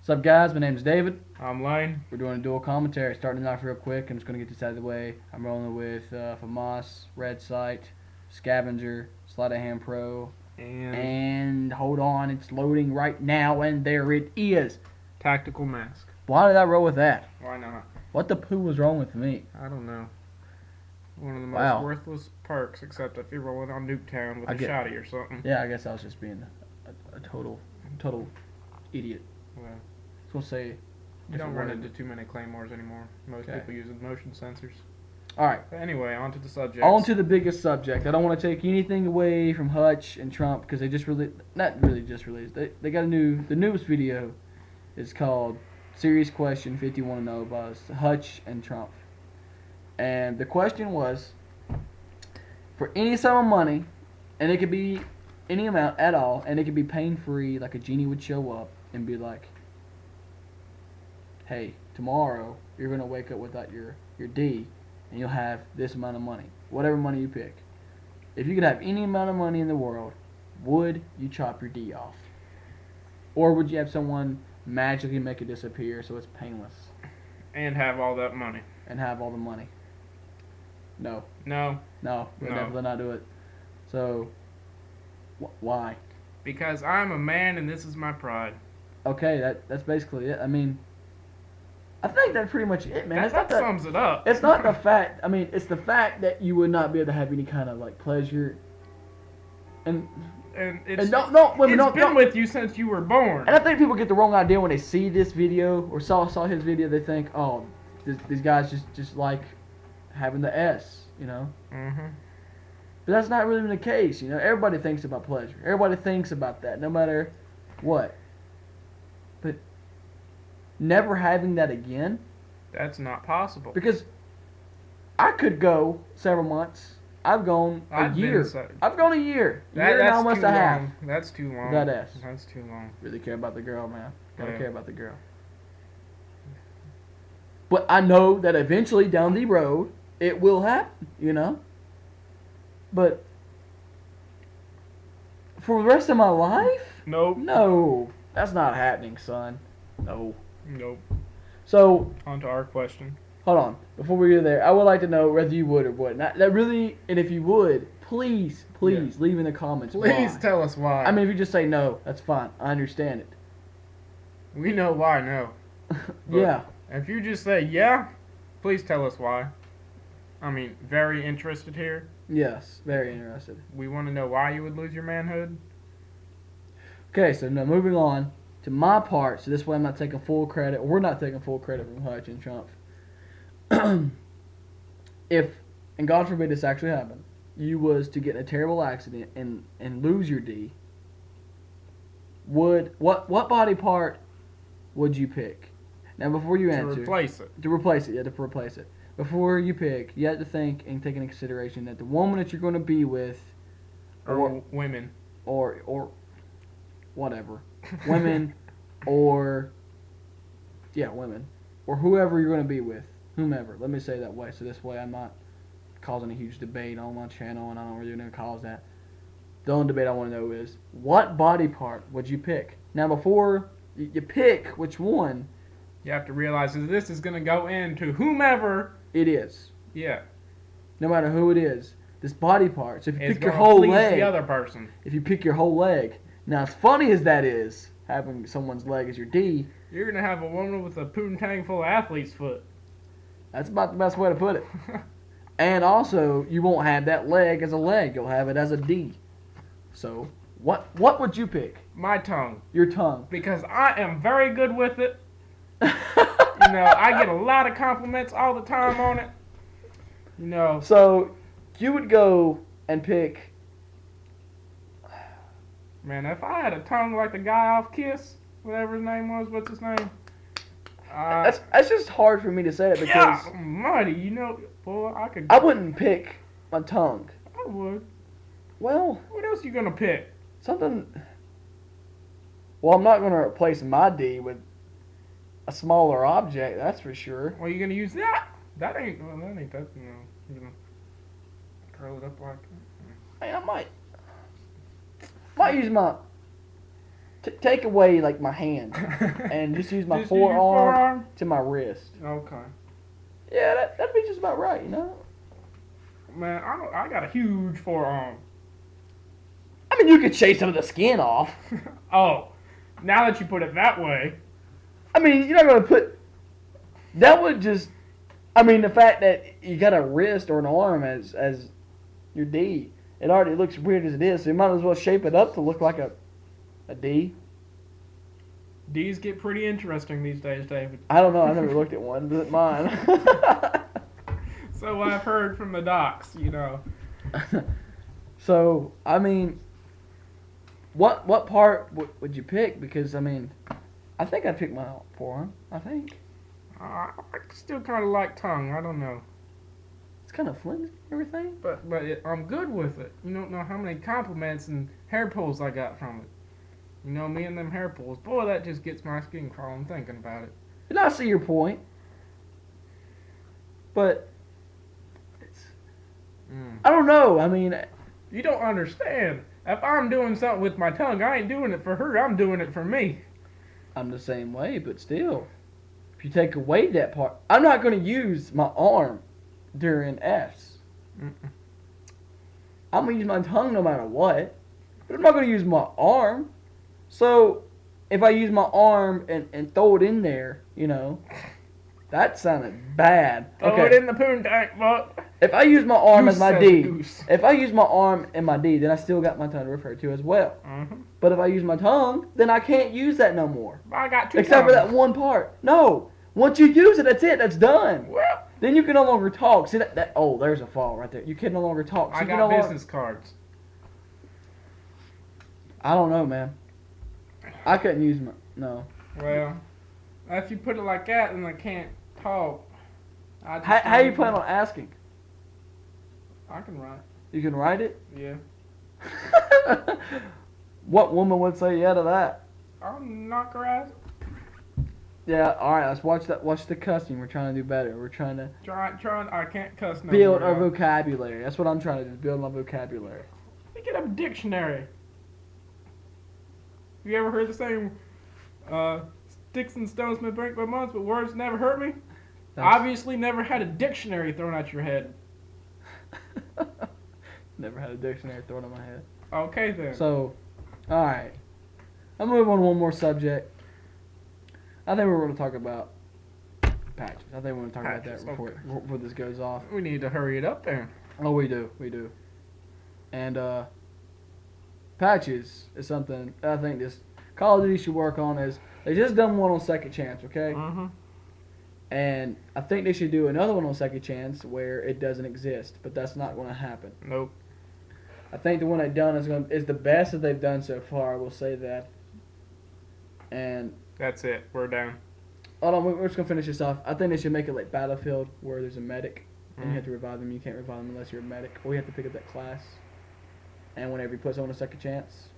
What's up, guys? My name is David. I'm Lane. We're doing a dual commentary. Starting it off real quick. I'm just going to get this out of the way. I'm rolling with FAMAS, Red Sight, Scavenger, Sleight of Hand Pro, and hold on, it's loading right now, and there it is. Tactical Mask. Why did I roll with that? Why not? What the poo was wrong with me? I don't know. One of the most worthless perks, except if you're rolling on Nuketown with a shotty or something. Yeah, I guess I was just being a total idiot. Well, So we'll say you don't run into too many claymores anymore. Most people use motion sensors. All right. But anyway, on to the subject. On to the biggest subject. I don't want to take anything away from Hutch and Trump because they just not really just released. They got the newest video is called Serious Question 51-0 by Hutch and Trump. And the question was, for any sum of money, and it could be any amount at all, and it could be pain-free, like a genie would show up and be like, hey, tomorrow you're going to wake up without your D, and you'll have this amount of money, whatever money you pick. If you could have any amount of money in the world, would you chop your D off? Or would you have someone magically make it disappear so it's painless? And have all that money. And have all the money. No. No. No, we'll definitely not do it. So, why? Because I'm a man and this is my pride. Okay, that's basically it. I mean, I think that's pretty much it, man. That sums it up. It's not the fact. I mean, it's the fact that you would not be able to have any kind of like pleasure. And it's don't been with you since you were born. And I think people get the wrong idea when they see this video or saw his video. They think, oh, these guys just like having the S, you know. Mm-hmm. But that's not really the case, you know. Everybody thinks about pleasure. Everybody thinks about that, no matter what. But never having that again. That's not possible. Because I could go several months. I've gone a year. I've gone a year. Year and almost a half. That's too long. That S. That's too long. Really care about the girl, man. Gotta care about the girl. But I know that eventually down the road it will happen, you know. But for the rest of my life? Nope. No. That's not happening, son. No. Nope. So on to our question. Hold on. Before we get there, I would like to know whether you would or wouldn't. That really, and if you would, please leave in the comments. Please tell us why. I mean, if you just say no, that's fine. I understand it. We know why no. Yeah. If you just say yeah, please tell us why. I mean, very interested here. Yes, very interested. We want to know why you would lose your manhood. Okay, so now moving on to my part. So this way I'm not taking full credit. Or we're not taking full credit from Hutch and Trump. If, and God forbid this actually happened, you was to get in a terrible accident and lose your D, what body part would you pick? Now before you answer, to replace it. Yeah, to replace it. Before you pick, you have to think and take into consideration that the woman that you're going to be with, or women, or whatever, women, or women, or whoever you're going to be with. Whomever. Let me say it that way, so this way I'm not causing a huge debate on my channel, and I don't really want to cause that. The only debate I want to know is, what body part would you pick? Now, before you pick which one, you have to realize that this is going to go into whomever it is. Yeah. No matter who it is, this body part. So if you pick your whole leg, the other person. If you pick your whole leg, now as funny as that is, having someone's leg as your D, you're going to have a woman with a poontang full of athlete's foot. That's about the best way to put it. And also, you won't have that leg as a leg. You'll have it as a D. So, what would you pick? My tongue. Your tongue. Because I am very good with it. You know, I get a lot of compliments all the time on it. You know. So, you would go and pick... Man, if I had a tongue like the guy off Kiss, whatever his name was, what's his name? That's just hard for me to say that because... Yeah, mighty, you know, boy, I wouldn't pick my tongue. I would. Well... What else you gonna pick? Something... Well, I'm not gonna replace my D with a smaller object, that's for sure. Well, you gonna use that? That ain't that, you know, you're gonna curl it up like... Hey, I might use my... take away like my hand and just use my Just use your forearm to my wrist. Okay. Yeah, that'd be just about right, you know. Man, I got a huge forearm. I mean, you could shave some of the skin off. Oh, now that you put it that way. I mean, you're not gonna put. That would just. I mean, the fact that you got a wrist or an arm as your D, it already looks weird as it is. So you might as well shape it up to look like a D. D's get pretty interesting these days, David. I don't know. I never looked at one, but mine. So I've heard from the docs, you know. So I mean, what part would you pick? Because I mean, I think I'd pick my forearm. I think I still kind of like tongue. I don't know. it's kind of flimsy and everything. But I'm good with it. You don't know how many compliments and hair pulls I got from it. You know, me and them hair pulls. Boy, that just gets my skin crawling thinking about it. And I see your point, but it's I don't know. I mean, You don't understand. If I'm doing something with my tongue, I ain't doing it for her. I'm doing it for me. I'm the same way, but still, if you take away that part, I'm not going to use my arm during S. Mm-mm. I'm going to use my tongue no matter what, but I'm not going to use my arm. So, if I use my arm and throw it in there, you know, that sounded bad. Throw it in the poon tank, but If I use my arm Goose as my says D, goose. if I use my arm and my D, then I still got my tongue to refer to as well. Mm-hmm. But if I use my tongue, then I can't use that no more. I got two Except for tongues. that one part. No. Once you use it, that's it. That's done. Well, Then you can no longer talk. See that? Oh, there's a fall right there. You can no longer talk. So I you can got no business cards. I don't know, man. I couldn't use my no. Well, if you put it like that, then I can't talk. How you plan on asking? I can write. You can write it. Yeah. What woman would say yeah to that? I'll knock her ass. Yeah. All right. Let's watch that. Watch the cussing. We're trying to do better. We're trying to Trying. I can't cuss no build more, our y'all. vocabulary. That's what I'm trying to do. Build my vocabulary. Let me get a dictionary. You ever heard the saying, sticks and stones may break my bones, but words never hurt me? That's- Obviously never had a dictionary thrown at your head. Never had a dictionary thrown in my head. Okay then. So, all right. I'll move on to one more subject. I think we're going to talk about patches. I think we're going to talk Patches, about that before this goes off. We need to hurry it up then. Oh, we do. And patches is something I think this Call of Duty should work on. Is they just done one on Second Chance, okay? Mm-hmm. And I think they should do another one on Second Chance where it doesn't exist, but that's not going to happen. Nope. I think the one they've done is the best that they've done so far. I will say that. And That's it. We're done. hold on, we're just gonna finish this off. I think they should make it like Battlefield, where there's a medic and you have to revive them. You can't revive them unless you're a medic, or you have to pick up that class. And whenever you put someone a second chance,